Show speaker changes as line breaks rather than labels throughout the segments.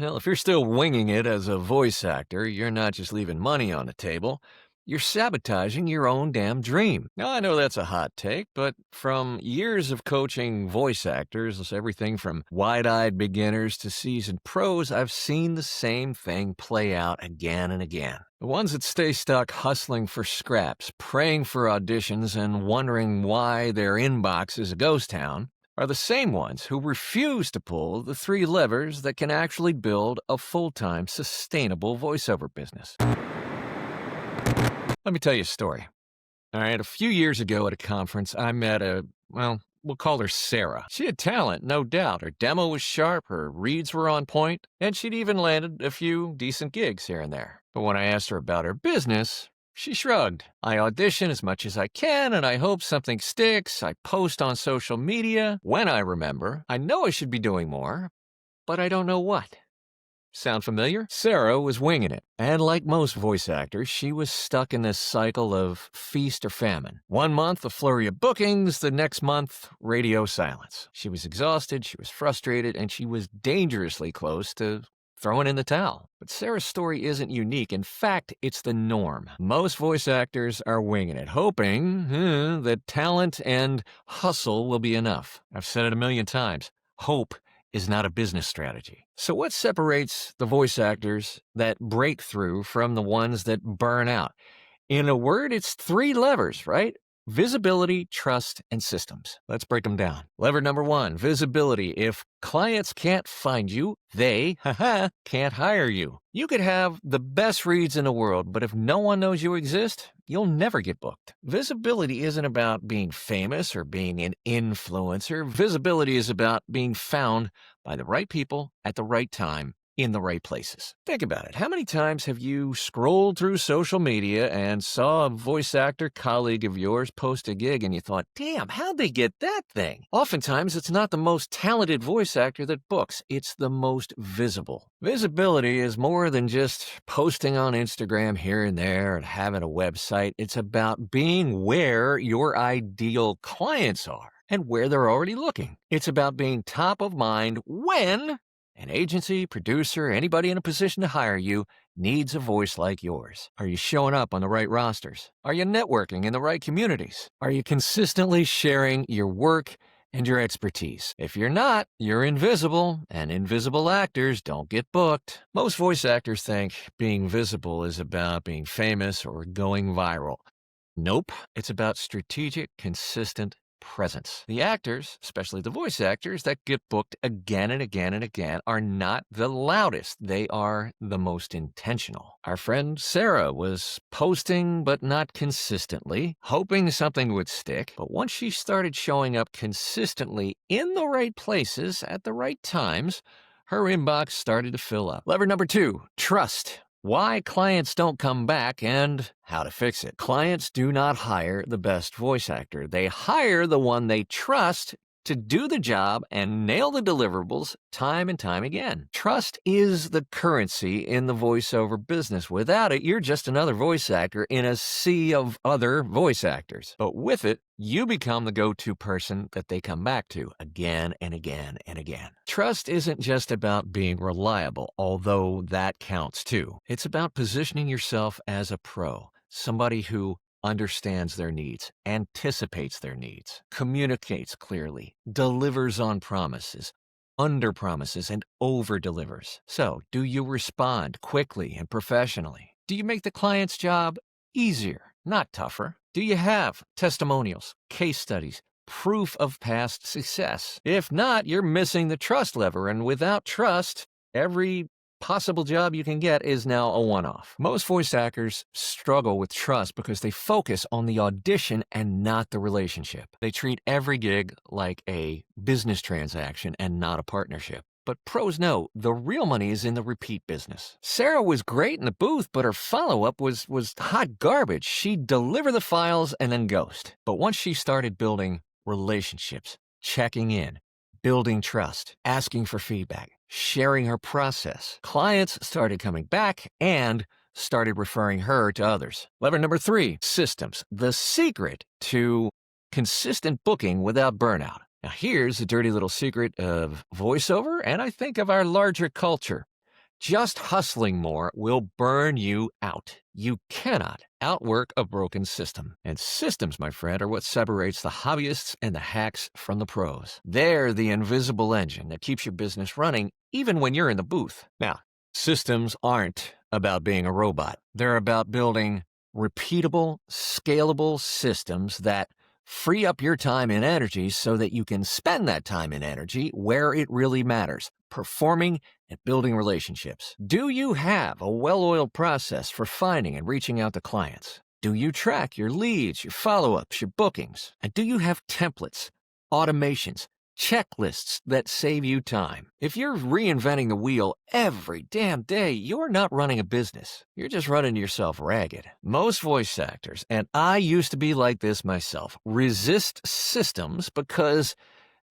Well, if you're still winging it as a voice actor, you're not just leaving money on the table. You're sabotaging your own damn dream. Now, I know that's a hot take, but from years of coaching voice actors, everything from wide-eyed beginners to seasoned pros, I've seen the same thing play out again and again. The ones that stay stuck hustling for scraps, praying for auditions, and wondering why their inbox is a ghost town are the same ones who refuse to pull the 3 levers that can actually build a full-time, sustainable voiceover business. Let me tell you a story. All right, a few years ago at a conference, I met we'll call her Sarah. She had talent, no doubt. Her demo was sharp, her reads were on point, and she'd even landed a few decent gigs here and there. But when I asked her about her business, she shrugged. I audition as much as I can, and I hope something sticks. I post on social media when I remember. I know I should be doing more, but I don't know what. Sound familiar? Sarah was winging it, and like most voice actors, she was stuck in this cycle of feast or famine. 1 month, a flurry of bookings, the next month, radio silence. She was exhausted, she was frustrated, and she was dangerously close to throwing in the towel. But Sarah's story isn't unique. In fact, it's the norm. Most voice actors are winging it, hoping that talent and hustle will be enough. I've said it a million times. Hope is not a business strategy. So what separates the voice actors that break through from the ones that burn out? In a word, it's 3 levers, right? Visibility, trust, and systems. Let's break them down. Lever number 1, visibility. If clients can't find you, they, can't hire you. You could have the best reads in the world, but if no one knows you exist, you'll never get booked. Visibility isn't about being famous or being an influencer. Visibility is about being found by the right people at the right time in the right places. Think about it. How many times have you scrolled through social media and saw a voice actor colleague of yours post a gig and you thought, damn, how'd they get that thing? Oftentimes, it's not the most talented voice actor that books. It's the most visible. Visibility is more than just posting on Instagram here and there and having a website. It's about being where your ideal clients are and where they're already looking. It's about being top of mind when an agency, producer, anybody in a position to hire you needs a voice like yours. Are you showing up on the right rosters? Are you networking in the right communities? Are you consistently sharing your work and your expertise? If you're not, you're invisible, and invisible actors don't get booked. Most voice actors think being visible is about being famous or going viral. Nope, it's about strategic, consistent presence. The actors, especially the voice actors that get booked again and again and again, are not the loudest. They are the most intentional. Our friend Sarah was posting but not consistently, hoping something would stick. But once she started showing up consistently in the right places at the right times, her inbox started to fill up. Lever number 2, trust. Why clients don't come back and how to fix it. Clients do not hire the best voice actor. They hire the one they trust to do the job and nail the deliverables time and time again. Trust is the currency in the voiceover business. Without it, you're just another voice actor in a sea of other voice actors. But with it, you become the go-to person that they come back to again and again and again. Trust isn't just about being reliable, although that counts too. It's about positioning yourself as a pro, somebody who understands their needs, anticipates their needs, communicates clearly, delivers on promises, under-promises, and over-delivers. So, do you respond quickly and professionally? Do you make the client's job easier, not tougher? Do you have testimonials, case studies, proof of past success? If not, you're missing the trust lever, and without trust, every possible job you can get is now a one-off. Most voice actors struggle with trust because they focus on the audition and not the relationship. They treat every gig like a business transaction and not a partnership. But pros know the real money is in the repeat business. Sarah was great in the booth, but her follow-up was hot garbage. She'd deliver the files and then ghost. But once she started building relationships, checking in, building trust, asking for feedback, sharing her process, clients started coming back and started referring her to others. Lever number 3, systems. The secret to consistent booking without burnout. Now here's a dirty little secret of voiceover, and I think of our larger culture. Just hustling more will burn you out. You cannot outwork a broken system. And systems, my friend, are what separates the hobbyists and the hacks from the pros. They're the invisible engine that keeps your business running even when you're in the booth. Now, systems aren't about being a robot. They're about building repeatable, scalable systems that free up your time and energy so that you can spend that time and energy where it really matters, performing and building relationships. Do you have a well-oiled process for finding and reaching out to clients? Do you track your leads, your follow-ups, your bookings? And do you have templates, automations, checklists that save you time? If you're reinventing the wheel every damn day, you're not running a business. You're just running yourself ragged. Most voice actors, and I used to be like this myself, resist systems because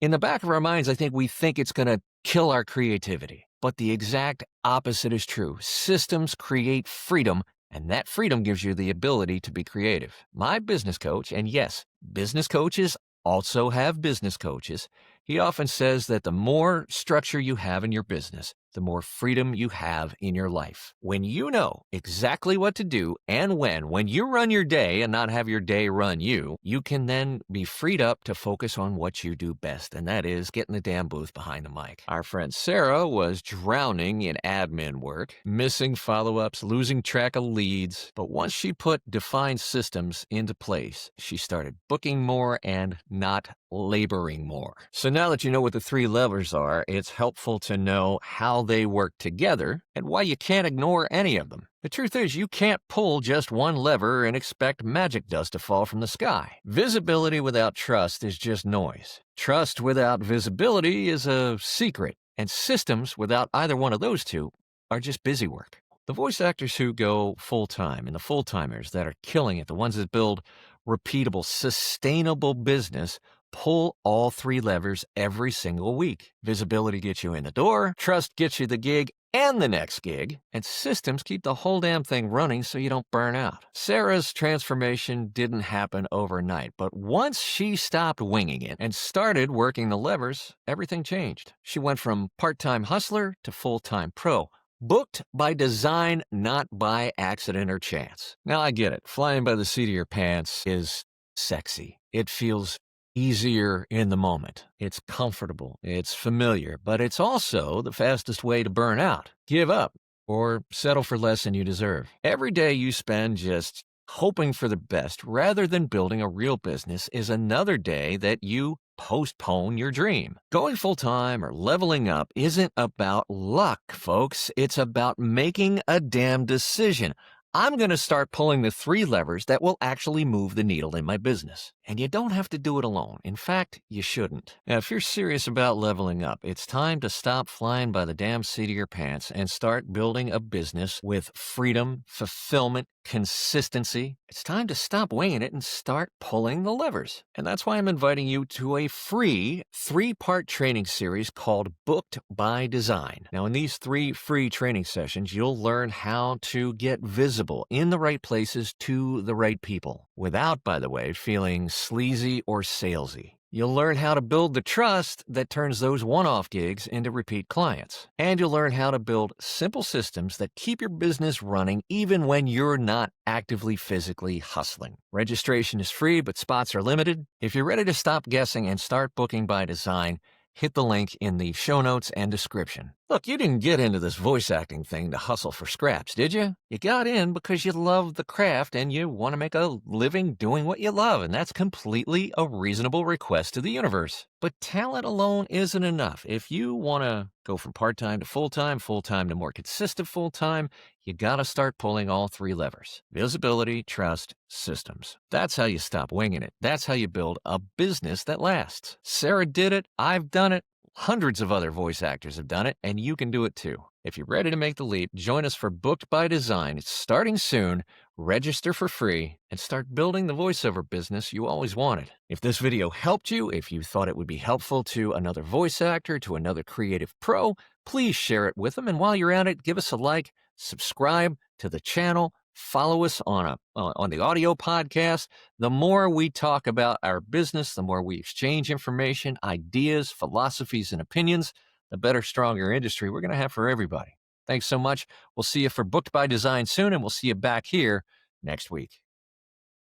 in the back of our minds, I think we think it's going to kill our creativity. But the exact opposite is true. Systems create freedom, and that freedom gives you the ability to be creative. My business coach, and yes, business coaches also have business coaches, he often says that the more structure you have in your business, the more freedom you have in your life. When you know exactly what to do and when you run your day and not have your day run you, you can then be freed up to focus on what you do best, and that is get in the damn booth behind the mic. Our friend Sarah was drowning in admin work, missing follow-ups, losing track of leads, but once she put defined systems into place, she started booking more and not laboring more. So now that you know what the three levers are, it's helpful to know how they work together and why you can't ignore any of them. The truth is, you can't pull just one lever and expect magic dust to fall from the sky. Visibility without trust is just noise. Trust without visibility is a secret, and systems without either one of those two are just busy work. The voice actors who go full-time and the full-timers that are killing it, the ones that build repeatable, sustainable business, pull all three levers every single week. Visibility gets you in the door, trust gets you the gig and the next gig, and systems keep the whole damn thing running so you don't burn out. Sarah's transformation didn't happen overnight, but once she stopped winging it and started working the levers, everything changed. She went from part-time hustler to full-time pro. Booked by design, not by accident or chance. Now I get it. Flying by the seat of your pants is sexy. It feels easier in the moment. It's comfortable. It's familiar, but it's also the fastest way to burn out, give up, or settle for less than you deserve. Every day you spend just hoping for the best rather than building a real business is another day that you postpone your dream. Going full-time or leveling up isn't about luck, folks. It's about making a damn decision. I'm going to start pulling the three levers that will actually move the needle in my business. And you don't have to do it alone. In fact, you shouldn't. Now, if you're serious about leveling up, it's time to stop flying by the damn seat of your pants and start building a business with freedom, fulfillment, consistency. It's time to stop winging it and start pulling the levers. And that's why I'm inviting you to a free 3-part training series called Booked by Design. Now, in these 3 free training sessions, you'll learn how to get visible in the right places to the right people without, by the way, feeling sleazy or salesy. You'll learn how to build the trust that turns those one-off gigs into repeat clients. And you'll learn how to build simple systems that keep your business running even when you're not actively physically hustling. Registration is free, but spots are limited. If you're ready to stop guessing and start booking by design, hit the link in the show notes and description. Look, you didn't get into this voice acting thing to hustle for scraps, did you? You got in because you love the craft and you want to make a living doing what you love, and that's completely a reasonable request to the universe. But talent alone isn't enough. If you want to go from part-time to full-time to more consistent full-time, you got to start pulling all 3 levers. Visibility, trust, systems. That's how you stop winging it. That's how you build a business that lasts. Sarah did it. I've done it. Hundreds of other voice actors have done it, and you can do it too. If you're ready to make the leap, join us for Booked by Design. It's starting soon. Register for free and start building the voiceover business you always wanted. If this video helped you, if you thought it would be helpful to another voice actor, to another creative pro, please share it with them. And while you're at it, give us a like, subscribe to the channel, follow us on the audio podcast. The more we talk about our business, the more we exchange information, ideas, philosophies, and opinions, the better, stronger industry we're going to have for everybody. Thanks so much. We'll see you for Booked by Design soon, and we'll see you back here next week.